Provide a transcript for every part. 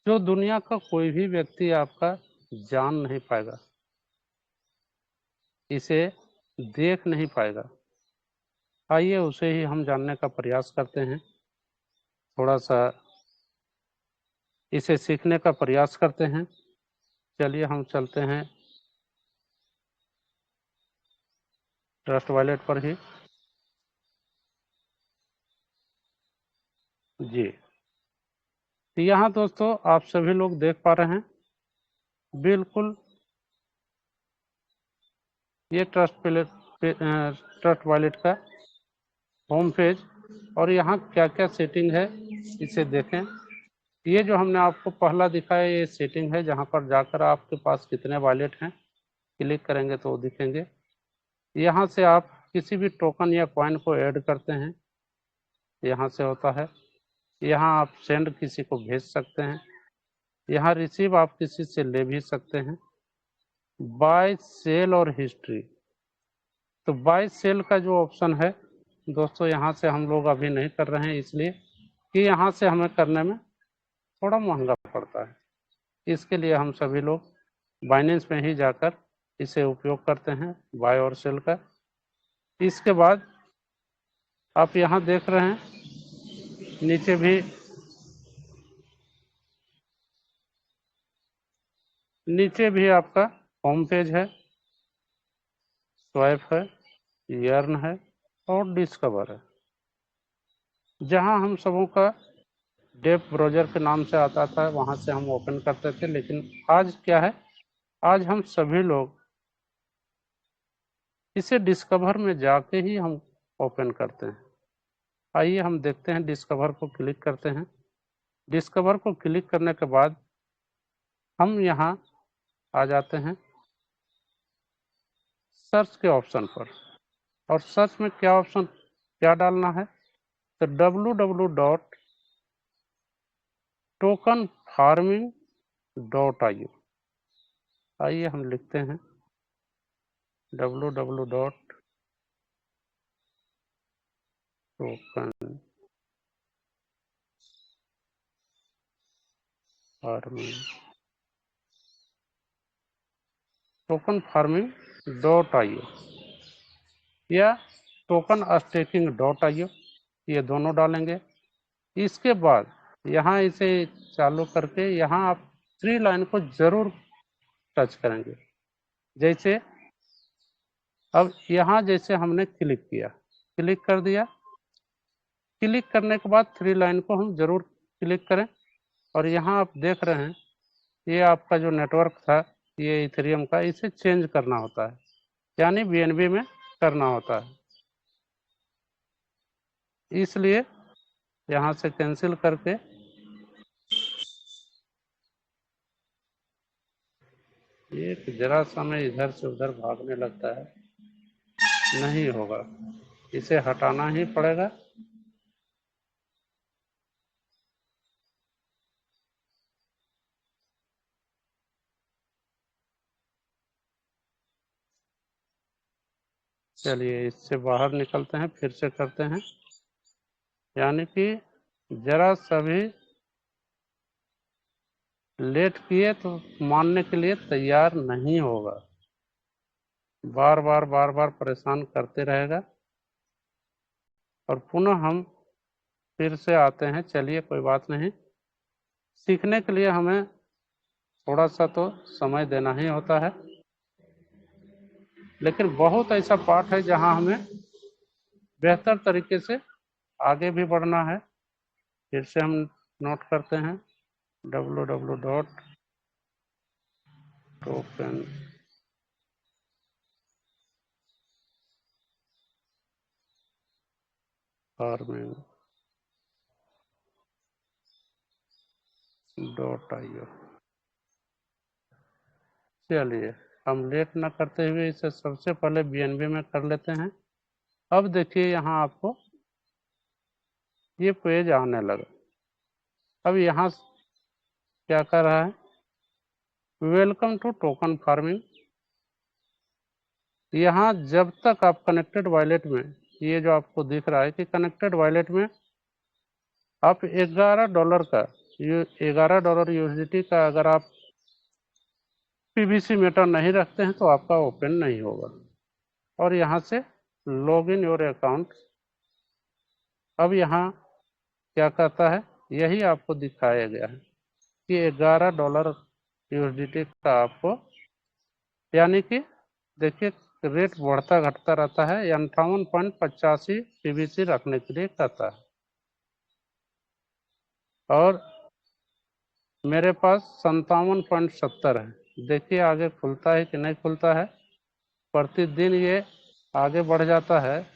जो दुनिया का कोई भी व्यक्ति आपका जान नहीं पाएगा, इसे देख नहीं पाएगा। आइए उसे ही हम जानने का प्रयास करते हैं, थोड़ा सा इसे सीखने का प्रयास करते हैं। चलिए हम चलते हैं ट्रस्ट वॉलेट पर ही। जी, तो यहाँ दोस्तों आप सभी लोग देख पा रहे हैं, बिल्कुल ये ट्रस्ट वॉलेट का होम पेज, और यहाँ क्या क्या सेटिंग है इसे देखें। ये जो हमने आपको पहला दिखाया ये सेटिंग है, जहाँ पर जाकर आपके पास कितने वॉलेट हैं क्लिक करेंगे तो वो दिखेंगे। यहाँ से आप किसी भी टोकन या कॉइन को ऐड करते हैं, यहाँ से होता है। यहाँ आप सेंड किसी को भेज सकते हैं, यहाँ रिसीव आप किसी से ले भी सकते हैं। बाय सेल और हिस्ट्री, तो बाय सेल का जो ऑप्शन है दोस्तों, यहाँ से हम लोग अभी नहीं कर रहे हैं, इसलिए कि यहाँ से हमें करने में थोड़ा महंगा पड़ता है। इसके लिए हम सभी लोग बाइनेंस में ही जाकर इसे उपयोग करते हैं, बाय और सेल का। इसके बाद आप यहाँ देख रहे हैं नीचे भी आपका होम पेज है, स्वैप है, यर्न है और डिस्कवर है, जहाँ हम सबों का डेप ब्राउज़र के नाम से आता था, वहाँ से हम ओपन करते थे। लेकिन आज क्या है, आज हम सभी लोग इसे डिस्कवर में जाके ही हम ओपन करते हैं। आइए हम देखते हैं, डिस्कवर को क्लिक करते हैं। डिस्कवर को क्लिक करने के बाद हम यहाँ आ जाते हैं सर्च के ऑप्शन पर, और सर्च में क्या डालना है, तो www.tokenfarming.io। आइए हम लिखते हैं tokenfarming.io या tokenstaking.io, ये दोनों डालेंगे। इसके बाद यहाँ इसे चालू करके यहाँ आप 3 लाइन को जरूर टच करेंगे। जैसे अब यहाँ जैसे हमने क्लिक कर दिया, क्लिक करने के बाद 3 लाइन को हम जरूर क्लिक करें। और यहाँ आप देख रहे हैं ये आपका जो नेटवर्क था ये इथेरियम का, इसे चेंज करना होता है, यानी BNB में करना होता है। इसलिए यहाँ से कैंसिल करके एक जरा सा मैं इधर से उधर भागने लगता है, नहीं होगा, इसे हटाना ही पड़ेगा। चलिए इससे बाहर निकलते हैं, फिर से करते हैं, यानी कि जरा सा भी लेट किए तो मानने के लिए तैयार नहीं होगा, बार बार परेशान करते रहेगा। और पुनः हम फिर से आते हैं। चलिए कोई बात नहीं, सीखने के लिए हमें थोड़ा सा तो समय देना ही होता है, लेकिन बहुत ऐसा पार्ट है जहां हमें बेहतर तरीके से आगे भी बढ़ना है। फिर से हम नोट करते हैं www.tokenfarming.io। चलिए हम लेट न करते हुए इसे सबसे पहले BNB में कर लेते हैं। अब देखिए यहाँ आपको ये पेज आने लगा। अब यहाँ क्या कर रहा है, वेलकम टू टोकन फार्मिंग। यहाँ जब तक आप कनेक्टेड वॉलेट में, ये जो आपको दिख रहा है कि कनेक्टेड वॉलेट में आप $11 का ये $11 यूएसडीटी का अगर आप पीवीसी मीटर नहीं रखते हैं तो आपका ओपन नहीं होगा। और यहाँ से लॉग इन योर अकाउंट। अब यहाँ क्या कहता है, यही आपको दिखाया गया है कि $11 यूएसडीटी का आपको, यानी कि देखिए रेट बढ़ता घटता रहता है, 58.85 पीवीसी रखने के लिए कहता है। और मेरे पास 57.70 है। देखिए आगे खुलता है कि नहीं खुलता है, प्रतिदिन ये आगे बढ़ जाता है।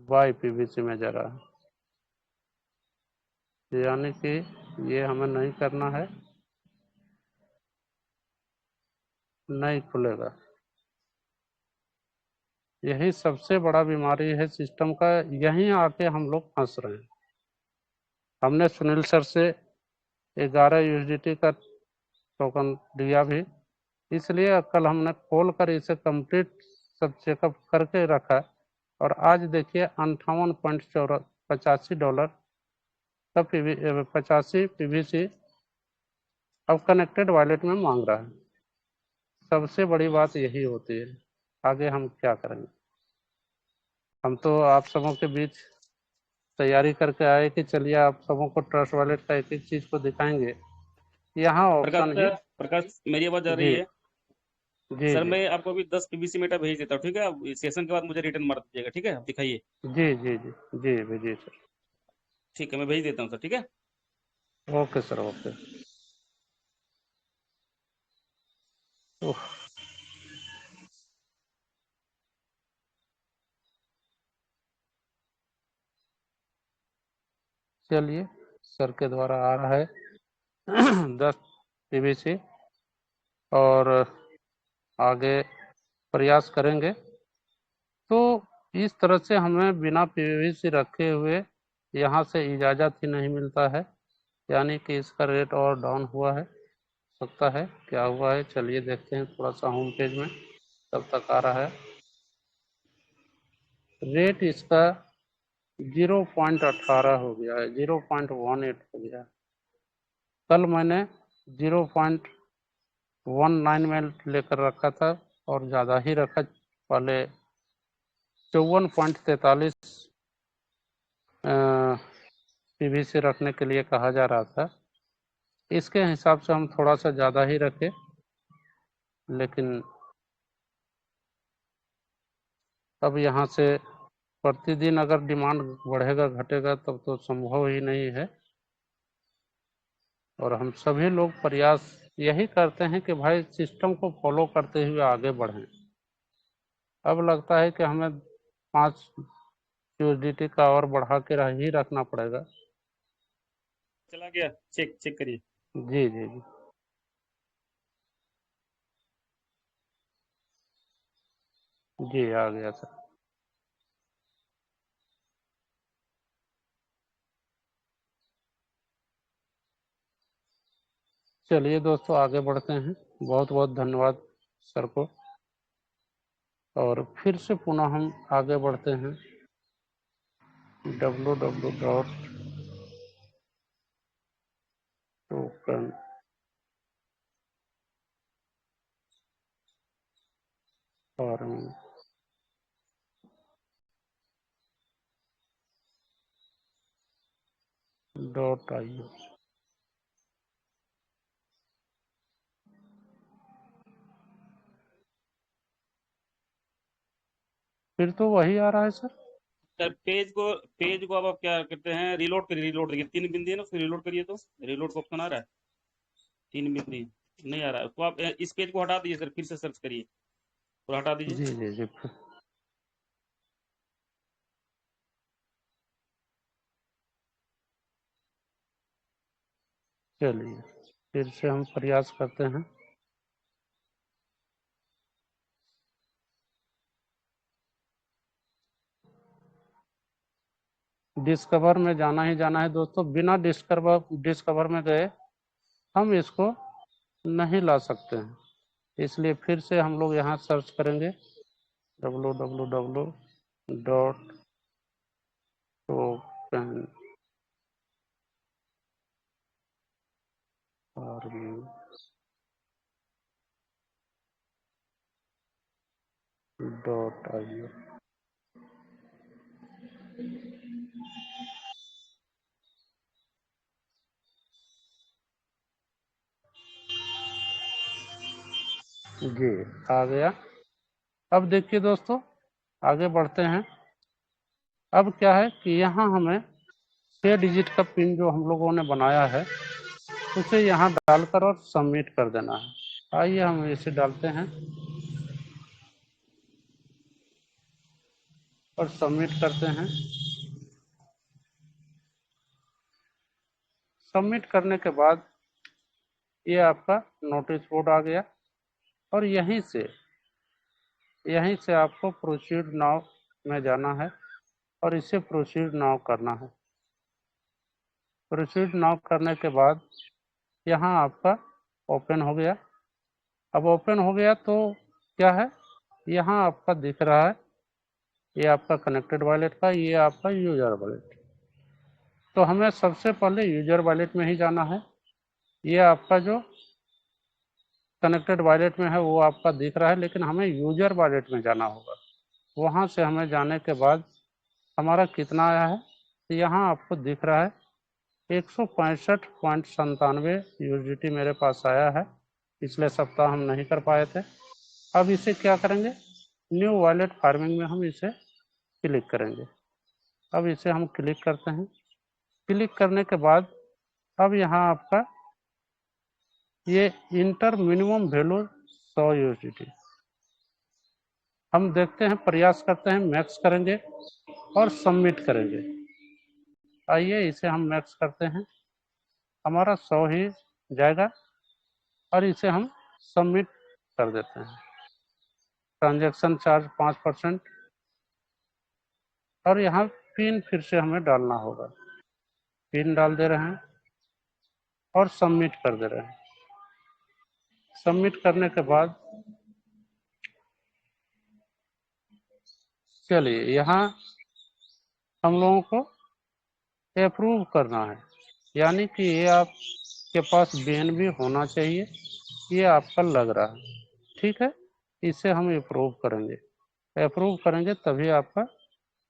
वाई पीवीसी में जा रहा है, यानी कि ये हमें नहीं करना है, नहीं खुलेगा। यही सबसे बड़ा बीमारी है सिस्टम का, यहीं आके हम लोग फंस रहे हैं। हमने सुनील सर से 11 यूएसडीटी का टोकन लिया भी, इसलिए कल हमने खोल कर इसे कंप्लीट सब चेकअप करके रखा। और आज देखिए $58.85 का 85 पीवीसी अब कनेक्टेड वॉलेट में मांग रहा है। सबसे बड़ी बात यही होती है। आगे हम क्या करेंगे, हम तो आप सबों के बीच तैयारी करके आए कि चलिए आप सबों को ट्रस्ट वॉलेट का एक एक चीज को दिखाएंगे। यहाँ प्रकाश ऑप्शन ही, सर, प्रकाश मेरी आवाज आ रही जी है? जी सर जी मैं आपको अभी 10 पीवीसी मीटर भेज देता हूँ, ठीक है? आप सेशन के बाद मुझे रिटर्न मार दीजिएगा, ठीक है? आप दिखाइए। जी जी जी जी जी जी सर। ठीक है, मैं भेज देता हूँ सर, ठीक है? Okay sir, okay. ओह, चलिए सर के द्वारा आ रहा है 10 पीवीसी, और आगे प्रयास करेंगे। तो इस तरह से हमें बिना पीवीसी रखे हुए यहाँ से इजाज़त ही नहीं मिलता है, यानी कि इसका रेट और डाउन हुआ है, सकता है क्या हुआ है। चलिए देखते हैं थोड़ा सा होम पेज में, तब तक आ रहा है। रेट इसका 0.18 हो गया है, 0.18 हो गया है। कल मैंने 0.19 में लेकर रखा था और ज़्यादा ही रखा, पहले 54.43 पीवीसी रखने के लिए कहा जा रहा था। इसके हिसाब से हम थोड़ा सा ज़्यादा ही रखे, लेकिन अब यहाँ से प्रतिदिन अगर डिमांड बढ़ेगा घटेगा तब तो संभव ही नहीं है। और हम सभी लोग प्रयास यही करते हैं कि भाई सिस्टम को फॉलो करते हुए आगे बढ़ें। अब लगता है कि हमें 5 यूएसडीटी का और बढ़ा के ही रखना पड़ेगा। चला गया, चेक चेक करिए। जी जी जी जी, आ गया सर। चलिए दोस्तों आगे बढ़ते हैं। बहुत बहुत धन्यवाद सर को। और फिर से पुनः हम आगे बढ़ते हैं www.token farming .io। फिर तो वही आ रहा है सर। सर पेज को अब आप क्या करते हैं, रिलोड करिए। रिलोड करिए, 3 बिंदी है ना, उसको रिलोड करिए तो रिलोड का ऑप्शन आ रहा है। 3 बिंदी नहीं आ रहा है तो आप इस पेज को हटा दीजिए सर, फिर से सर्च करिए और हटा दीजिए। जी जी जी, चलिए फिर से हम प्रयास करते हैं। डिस्कवर में जाना ही जाना है दोस्तों, बिना डिस्कवर में गए हम इसको नहीं ला सकते हैं। इसलिए फिर से हम लोग यहाँ सर्च करेंगे www.tokenfarming.io। जी आ गया। अब देखिए दोस्तों, आगे बढ़ते हैं। अब क्या है कि यहाँ हमें 6 डिजिट का पिन जो हम लोगों ने बनाया है उसे यहाँ डालकर और सबमिट कर देना है। आइए हम इसे डालते हैं और सबमिट करते हैं। सबमिट करने के बाद ये आपका नोटिस बोर्ड आ गया और यहीं से आपको प्रोसीड नाउ में जाना है और इसे प्रोसीड नाउ करना है। प्रोसीड नाउ करने के बाद यहाँ आपका ओपन हो गया। अब ओपन हो गया तो क्या है, यहाँ आपका दिख रहा है ये आपका कनेक्टेड वॉलेट का, ये आपका यूजर वॉलेट। तो हमें सबसे पहले यूजर वॉलेट में ही जाना है। ये आपका जो कनेक्टेड वॉलेट में है वो आपका दिख रहा है, लेकिन हमें यूजर वॉलेट में जाना होगा। वहाँ से हमें जाने के बाद हमारा कितना आया है, तो यहाँ आपको दिख रहा है 165.97 USDT मेरे पास आया है। पिछले सप्ताह हम नहीं कर पाए थे। अब इसे क्या करेंगे, न्यू वॉलेट फार्मिंग में हम इसे क्लिक करेंगे। अब इसे हम क्लिक करते हैं। क्लिक करने के बाद अब यहाँ आपका ये इंटर मिनिमम वैल्यू 100 USDT हम देखते हैं, प्रयास करते हैं, मैक्स करेंगे और सबमिट करेंगे। आइए इसे हम मैक्स करते हैं, हमारा 100 ही जाएगा और इसे हम सबमिट कर देते हैं। ट्रांजैक्शन चार्ज 5% और यहाँ पिन फिर से हमें डालना होगा। पिन डाल दे रहे हैं और सबमिट कर दे रहे हैं। सबमिट करने के बाद चलिए यहाँ हम लोगों को अप्रूव करना है, यानी कि ये आपके पास BNB होना चाहिए, ये आपका लग रहा है, ठीक है। इसे हम अप्रूव करेंगे। अप्रूव करेंगे तभी आपका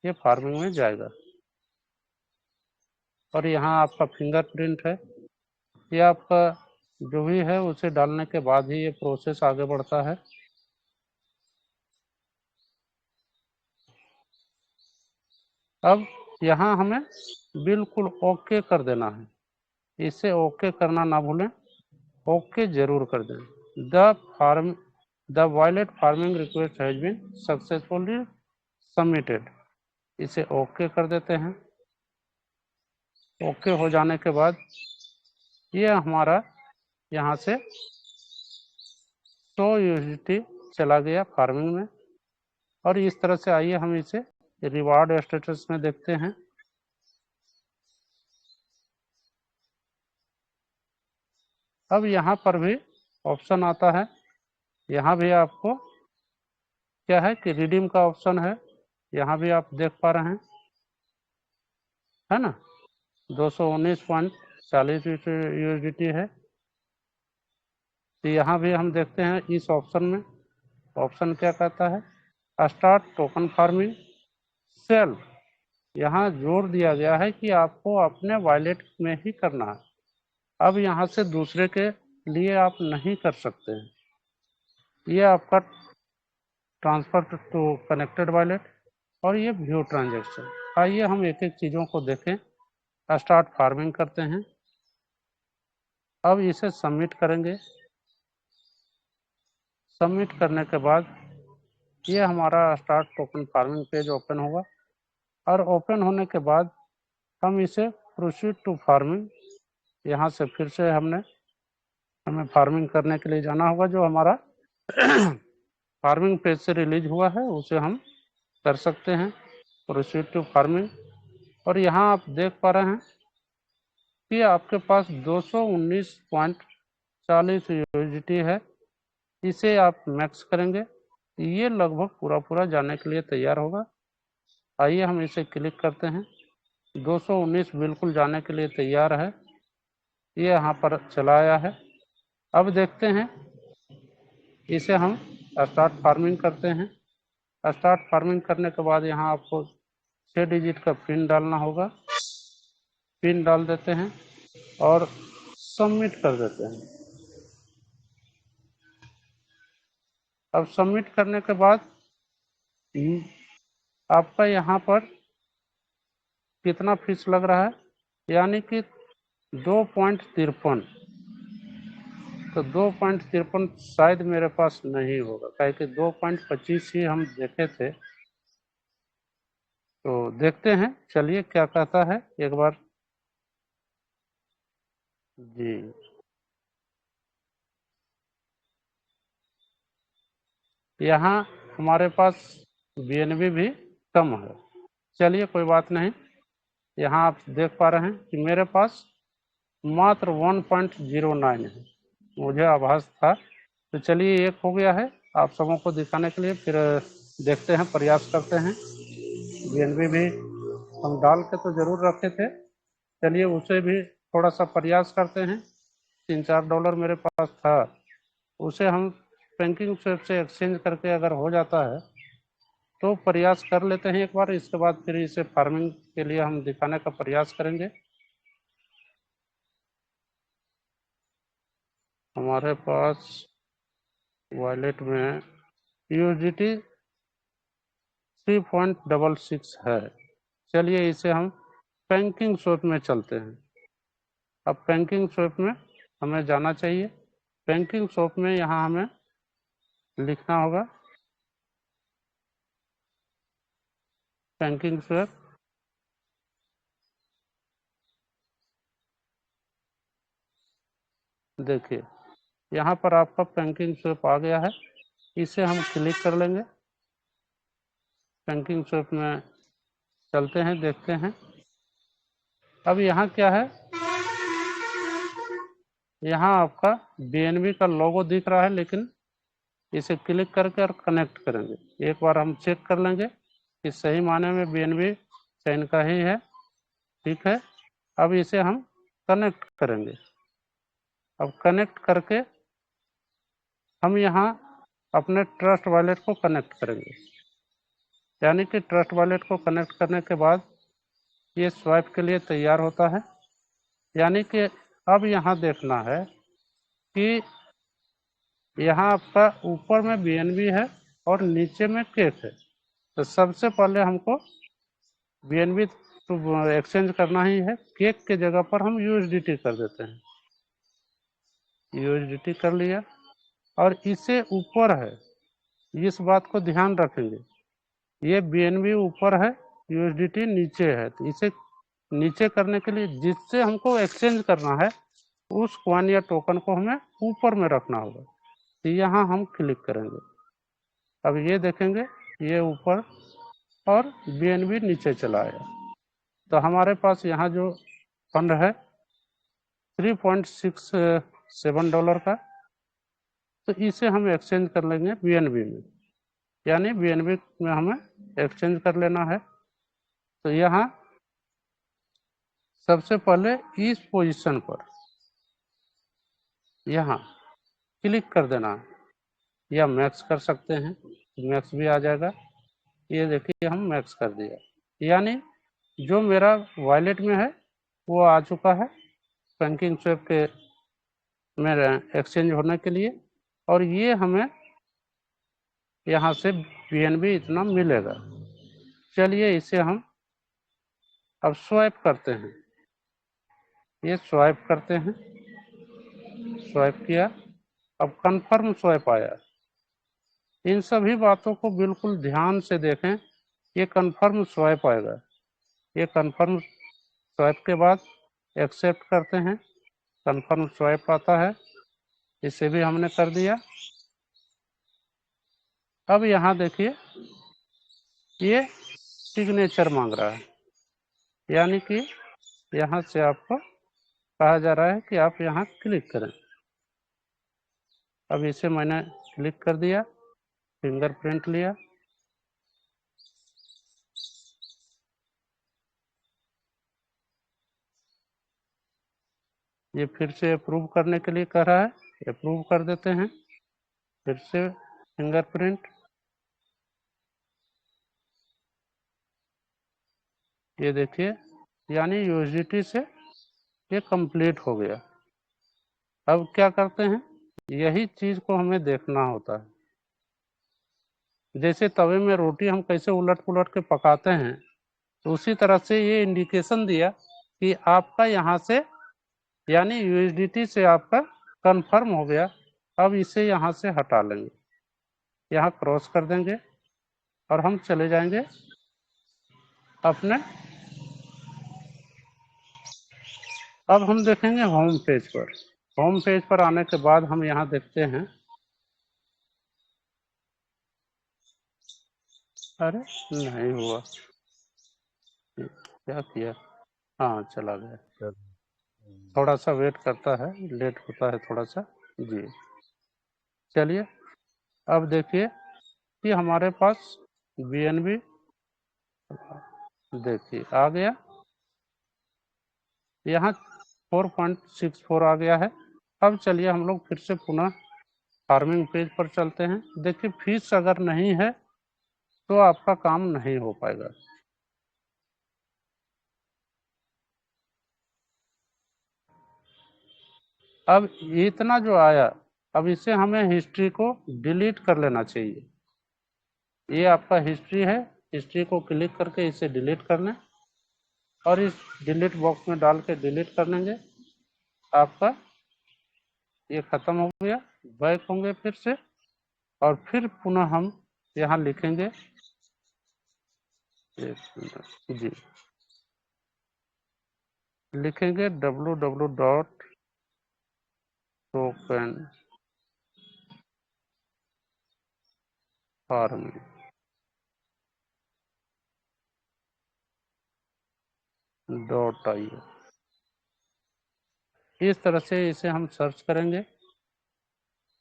ये फार्मिंग में जाएगा। और यहाँ आपका फिंगरप्रिंट है, ये आपका जो भी है उसे डालने के बाद ही ये प्रोसेस आगे बढ़ता है। अब यहाँ हमें बिल्कुल ओके कर देना है, इसे ओके करना ना भूलें, ओके जरूर कर दें। The wallet farming request has been successfully submitted, इसे ओके कर देते हैं। ओके हो जाने के बाद ये हमारा यहाँ से 100 USDT चला गया फार्मिंग में। और इस तरह से आइए हम इसे रिवार्ड स्टेटस में देखते हैं। अब यहाँ पर भी ऑप्शन आता है, यहाँ भी आपको क्या है कि रिडीम का ऑप्शन है, यहाँ भी आप देख पा रहे हैं, है ना, 219.40 USDT है। तो यहाँ भी हम देखते हैं इस ऑप्शन में, ऑप्शन क्या कहता है, स्टार्ट टोकन फार्मिंग सेल्फ। यहाँ जोड़ दिया गया है कि आपको अपने वॉलेट में ही करना है, अब यहाँ से दूसरे के लिए आप नहीं कर सकते हैं। ये आपका ट्रांसफर टू कनेक्टेड वॉलेट और ये व्यू ट्रांजैक्शन। आइए हम एक एक चीज़ों को देखें। स्टार्ट फार्मिंग करते हैं, अब इसे सबमिट करेंगे। सबमिट करने के बाद ये हमारा start token farming page open होगा और ओपन होने के बाद हम इसे प्रोसीड टू फार्मिंग, यहाँ से फिर से हमें फार्मिंग करने के लिए जाना होगा। जो हमारा फार्मिंग पेज से रिलीज हुआ है उसे हम कर सकते हैं, प्रोसीड टू फार्मिंग। और यहाँ आप देख पा रहे हैं कि आपके पास 219.40 USDT है, इसे आप मैक्स करेंगे, ये लगभग पूरा जाने के लिए तैयार होगा। आइए हम इसे क्लिक करते हैं। 219 बिल्कुल जाने के लिए तैयार है, ये यहाँ पर चला आया है। अब देखते हैं, इसे हम स्टार्ट फार्मिंग करते हैं। स्टार्ट फार्मिंग करने के बाद यहाँ आपको 6 डिजिट का पिन डालना होगा। पिन डाल देते हैं और सबमिट कर देते हैं। अब सबमिट करने के बाद आपका यहाँ पर कितना फीस लग रहा है, यानी कि 2.53। तो 2.53 शायद मेरे पास नहीं होगा, काहे कि 2.25 ही हम देखे थे। तो देखते हैं, चलिए क्या कहता है एक बार जी। यहाँ हमारे पास BNB भी कम है, चलिए कोई बात नहीं। यहाँ आप देख पा रहे हैं कि मेरे पास मात्र 1.09 है, मुझे आभास था। तो चलिए एक हो गया है, आप सबों को दिखाने के लिए फिर देखते हैं, प्रयास करते हैं। BNB भी हम डाल के तो ज़रूर रखे थे, चलिए उसे भी थोड़ा सा प्रयास करते हैं। $3-4 मेरे पास था, उसे हम बैंकिंग स्वेप से एक्सचेंज करके अगर हो जाता है तो प्रयास कर लेते हैं एक बार। इसके बाद फिर इसे फार्मिंग के लिए हम दिखाने का प्रयास करेंगे। हमारे पास वॉलेट में USDT 3.66 है। चलिए इसे हम बैंकिंग स्वेप में चलते हैं। अब बैंकिंग स्वेप में हमें जाना चाहिए। बैंकिंग स्वेप में यहाँ हमें लिखना होगा बैंकिंग स्वेप। देखिए यहाँ पर आपका बैंकिंग स्वेप आ गया है, इसे हम क्लिक कर लेंगे। बैंकिंग स्वेप में चलते हैं, देखते हैं। अब यहाँ क्या है, यहाँ आपका BNB का लोगो दिख रहा है, लेकिन इसे क्लिक करके और कनेक्ट करेंगे। एक बार हम चेक कर लेंगे कि सही माने में BNB चैन का ही है, ठीक है। अब इसे हम कनेक्ट करेंगे। अब कनेक्ट करके हम यहाँ अपने ट्रस्ट वॉलेट को कनेक्ट करेंगे, यानी कि ट्रस्ट वॉलेट को कनेक्ट करने के बाद ये स्वाइप के लिए तैयार होता है। यानी कि अब यहाँ देखना है कि यहाँ आपका ऊपर में BNB है और नीचे में केक है। तो सबसे पहले हमको BNB तो एक्सचेंज करना ही है, केक के जगह पर हम USDT कर देते हैं। USDT कर लिया और इसे ऊपर है, इस बात को ध्यान रखेंगे। ये BNB ऊपर है, USDT नीचे है। तो इसे नीचे करने के लिए जिससे हमको एक्सचेंज करना है उस कॉइन या टोकन को हमें ऊपर में रखना होगा। तो यहाँ हम क्लिक करेंगे। अब ये देखेंगे ये ऊपर और BNB नीचे चला आया। तो हमारे पास यहाँ जो फंड है $3.67 का, तो इसे हम एक्सचेंज कर लेंगे BNB में, यानी BNB में हमें एक्सचेंज कर लेना है। तो यहाँ सबसे पहले इस पोजीशन पर यहाँ क्लिक कर देना है, या मैक्स कर सकते हैं, मैक्स भी आ जाएगा। ये देखिए हम मैक्स कर दिया, यानी जो मेरा वॉलेट में है वो आ चुका है बैंकिंग स्वेप के मेरे एक्सचेंज होने के लिए, और ये हमें यहाँ से BNB इतना मिलेगा। चलिए इसे हम अब स्वाइप करते हैं। ये स्वाइप करते हैं, स्वाइप किया, अब कंफर्म स्वाइप आया। इन सभी बातों को बिल्कुल ध्यान से देखें, ये कंफर्म स्वाइप आएगा। ये कंफर्म स्वाइप के बाद एक्सेप्ट करते हैं, कंफर्म स्वाइप आता है, इसे भी हमने कर दिया। अब यहाँ देखिए ये सिग्नेचर मांग रहा है, यानी कि यहाँ से आपको कहा जा रहा है कि आप यहाँ क्लिक करें। अब इसे मैंने क्लिक कर दिया, फिंगरप्रिंट लिया, ये फिर से अप्रूव करने के लिए कह रहा है, अप्रूव कर देते हैं। फिर से फिंगरप्रिंट, ये देखिए, यानी यूएसडीटी से ये कंप्लीट हो गया। अब क्या करते हैं, यही चीज को हमें देखना होता है। जैसे तवे में रोटी हम कैसे उलट पुलट के पकाते हैं, तो उसी तरह से ये इंडिकेशन दिया कि आपका यहाँ से यानी यूएसडीटी से आपका कंफर्म हो गया। अब इसे यहाँ से हटा लेंगे, यहाँ क्रॉस कर देंगे और हम चले जाएंगे अपने, अब हम देखेंगे होम पेज पर। होम पेज पर आने के बाद हम यहाँ देखते हैं, अरे नहीं हुआ, क्या किया, हाँ चला गया, थोड़ा सा वेट करता है, लेट होता है थोड़ा सा जी। चलिए अब देखिए कि हमारे पास बीएनबी देखिए आ गया, यहाँ 4.64 आ गया है। अब चलिए हम लोग फिर से पुनः फार्मिंग पेज पर चलते हैं। देखिए फीस अगर नहीं है तो आपका काम नहीं हो पाएगा। अब इतना जो आया, अब इसे हमें हिस्ट्री को डिलीट कर लेना चाहिए। ये आपका हिस्ट्री है, हिस्ट्री को क्लिक करके इसे डिलीट कर लें और इस डिलीट बॉक्स में डाल के डिलीट कर लेंगे। आपका ये खत्म हो गया। बैक होंगे फिर से और फिर पुनः हम यहाँ लिखेंगे, जी लिखेंगे www.tokenfarming.io। इस तरह से इसे हम सर्च करेंगे।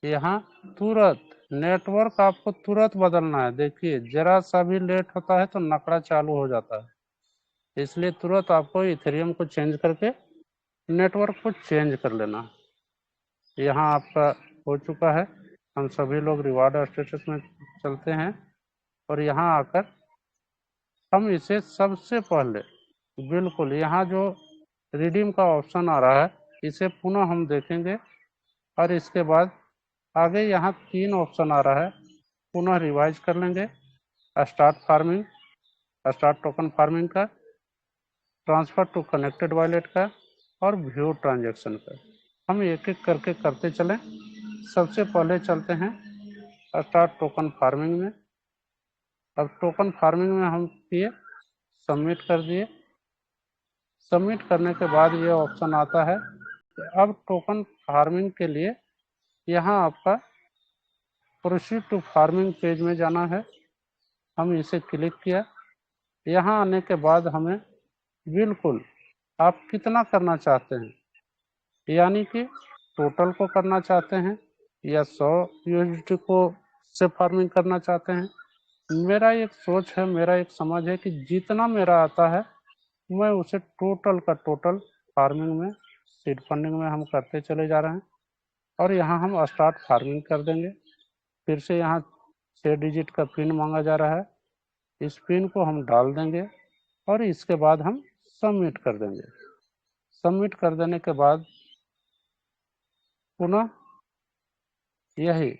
यहाँ तुरंत नेटवर्क आपको तुरंत बदलना है। देखिए जरा सा भी लेट होता है तो नकड़ा चालू हो जाता है, इसलिए तुरंत आपको इथेरियम को चेंज करके नेटवर्क को चेंज कर लेना। यहाँ आपका हो चुका है। हम सभी लोग रिवार्ड स्टेटस में चलते हैं और यहाँ आकर हम इसे सबसे पहले बिल्कुल यहाँ जो रिडीम का ऑप्शन आ रहा है इसे पुनः हम देखेंगे और इसके बाद आगे यहाँ 3 ऑप्शन आ रहा है, पुनः रिवाइज कर लेंगे। Start farming, start token farming का, ट्रांसफर टू कनेक्टेड वॉलेट का और व्यू ट्रांजैक्शन का। हम एक एक करके करते चलें। सबसे पहले चलते हैं स्टार्ट टोकन फार्मिंग में। अब टोकन फार्मिंग में हम किए, सबमिट कर दिए। सबमिट करने के बाद ये ऑप्शन आता है। अब टोकन फार्मिंग के लिए यहाँ आपका प्रोसीड टू फार्मिंग पेज में जाना है। हम इसे क्लिक किया। यहाँ आने के बाद हमें बिल्कुल आप कितना करना चाहते हैं, यानी कि टोटल को करना चाहते हैं या 100 यूएसडी को से फार्मिंग करना चाहते हैं। मेरा एक सोच है, मेरा एक समझ है कि जितना मेरा आता है मैं उसे टोटल का टोटल फार्मिंग में, सीड फंडिंग में हम करते चले जा रहे हैं और यहाँ हम स्टार्ट फार्मिंग कर देंगे। फिर से यहाँ 6 डिजिट का पिन मांगा जा रहा है, इस पिन को हम डाल देंगे और इसके बाद हम सबमिट कर देंगे। सबमिट कर देने के बाद पुनः यही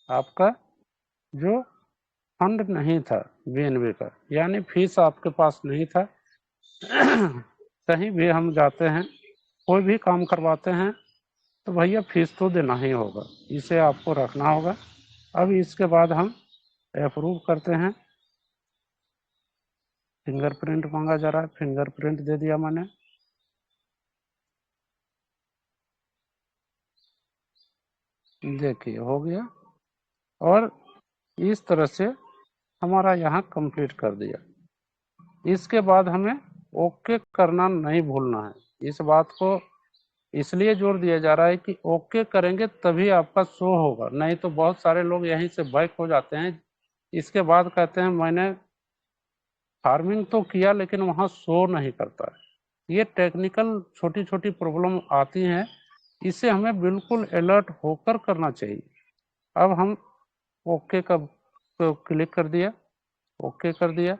आपका जो फंड नहीं था बीएनबी का, यानी फीस आपके पास नहीं था कहीं भी हम जाते हैं कोई भी काम करवाते हैं तो भैया फीस तो देना ही होगा, इसे आपको रखना होगा। अब इसके बाद हम अप्रूव करते हैं। फिंगरप्रिंट मांगा जा रहा है, फिंगरप्रिंट दे दिया मैंने। देखिए हो गया और इस तरह से हमारा यहाँ कंप्लीट कर दिया। इसके बाद हमें ओके करना नहीं भूलना है। इस बात को इसलिए जोर दिया जा रहा है कि ओके करेंगे तभी आपका शो होगा, नहीं तो बहुत सारे लोग यहीं से बैक हो जाते हैं, इसके बाद कहते हैं मैंने फार्मिंग तो किया लेकिन वहाँ शो नहीं करता है। ये टेक्निकल छोटी छोटी प्रॉब्लम आती हैं, इसे हमें बिल्कुल अलर्ट होकर करना चाहिए। अब हम ओके का क्लिक कर दिया, ओके कर दिया,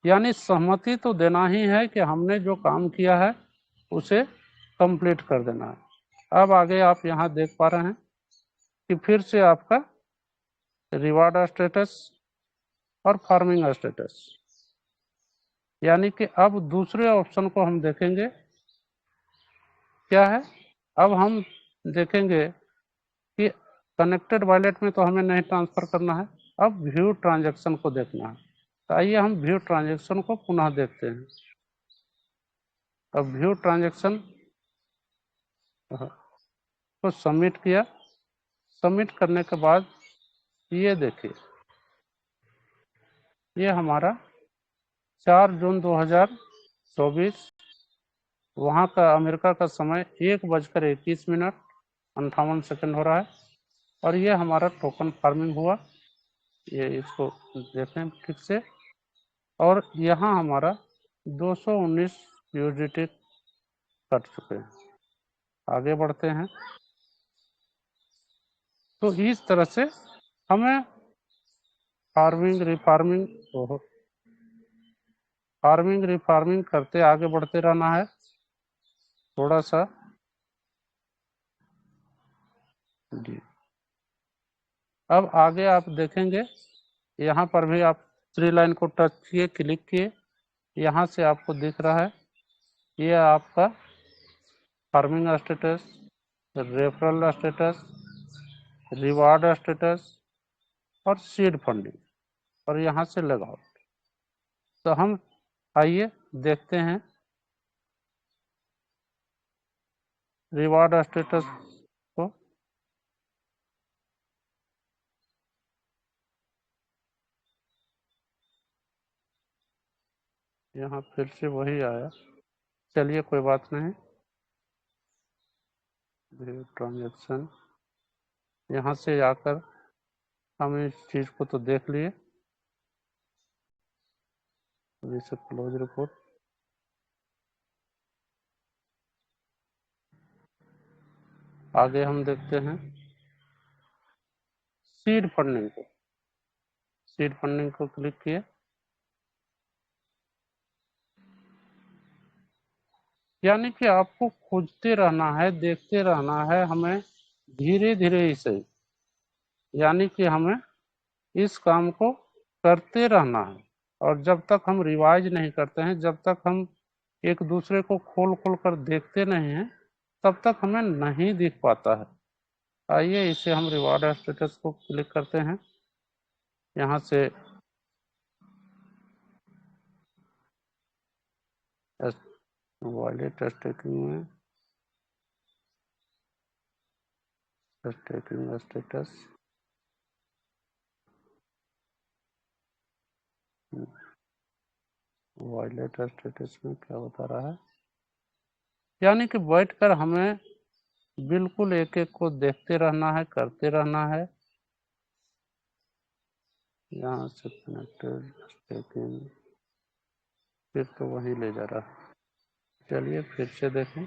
यानी सहमति तो देना ही है कि हमने जो काम किया है उसे कंप्लीट कर देना है। अब आगे आप यहाँ देख पा रहे हैं कि फिर से आपका रिवार्ड स्टेटस और फार्मिंग स्टेटस, यानी कि अब दूसरे ऑप्शन को हम देखेंगे क्या है। अब हम देखेंगे कि कनेक्टेड वॉलेट में तो हमें नहीं ट्रांसफर करना है, अब व्यू ट्रांजैक्शन को देखना है। तो आइए हम व्यू ट्रांजैक्शन को पुनः देखते हैं। अब व्यू ट्रांजैक्शन को सबमिट किया, सबमिट करने के बाद ये देखिए, ये हमारा 4 जून 2024 वहाँ का अमेरिका का समय 1:21:58 हो रहा है, और ये हमारा टोकन फार्मिंग हुआ। ये इसको देखें ठीक से, और यहाँ हमारा 219 यूजिटी कट चुके हैं। आगे बढ़ते हैं। तो इस तरह से हमें फार्मिंग रिफार्मिंग करते आगे बढ़ते रहना है। थोड़ा सा जी, अब आगे आप देखेंगे यहाँ पर भी आप 3 लाइन को टच किए, क्लिक किए, यहाँ से आपको दिख रहा है ये आपका farming status, referral status, reward status और सीड फंडिंग, और यहाँ से लॉग आउट। तो हम आइए देखते हैं रिवार्ड स्टेटस को। यहाँ फिर से वही आया, चलिए कोई बात नहीं। ट्रांजैक्शन यहाँ से आकर हम इस चीज को तो देख लिए, जैसे क्लोज रिपोर्ट। आगे हम देखते हैं सीड फंडिंग को, सीड फंडिंग को क्लिक किए, यानी कि आपको खोजते रहना है, देखते रहना है हमें धीरे धीरे ही सही, यानी कि हमें इस काम को करते रहना है। और जब तक हम रिवाइज नहीं करते हैं, जब तक हम एक दूसरे को खोल खोल कर देखते नहीं हैं, तब तक हमें नहीं दिख पाता है। आइए इसे हम रिवार्ड स्टेटस को क्लिक करते हैं, यहाँ से वॉलेट स्टेकिंग में स्टेकिंग स्टेटस, वॉलेट स्टेटस में क्या बता रहा है, यानी कि बैठकर हमें बिल्कुल एक एक को देखते रहना है, करते रहना है। यहाँ से कनेक्टेड स्टेकिंग, फिर तो वही ले जा रहा है। चलिए फिर से देखें,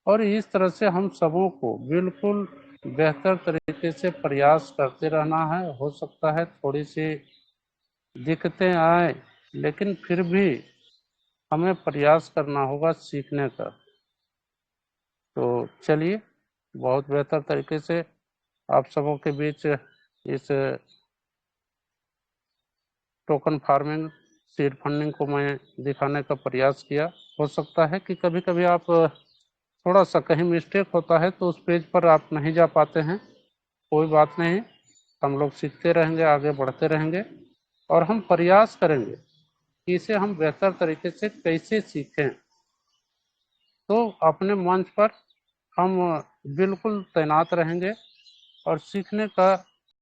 और इस तरह से हम सबों को बिल्कुल बेहतर तरीके से प्रयास करते रहना है। हो सकता है थोड़ी सी दिक्कतें आए, लेकिन फिर भी हमें प्रयास करना होगा सीखने का। तो चलिए, बहुत बेहतर तरीके से आप सबों के बीच इस टोकन फार्मिंग सीड फंडिंग को मैं दिखाने का प्रयास किया। हो सकता है कि कभी कभी आप थोड़ा सा कहीं मिस्टेक होता है तो उस पेज पर आप नहीं जा पाते हैं, कोई बात नहीं, हम लोग सीखते रहेंगे, आगे बढ़ते रहेंगे, और हम प्रयास करेंगे कि इसे हम बेहतर तरीके से कैसे सीखें। तो अपने मंच पर हम बिल्कुल तैनात रहेंगे और सीखने का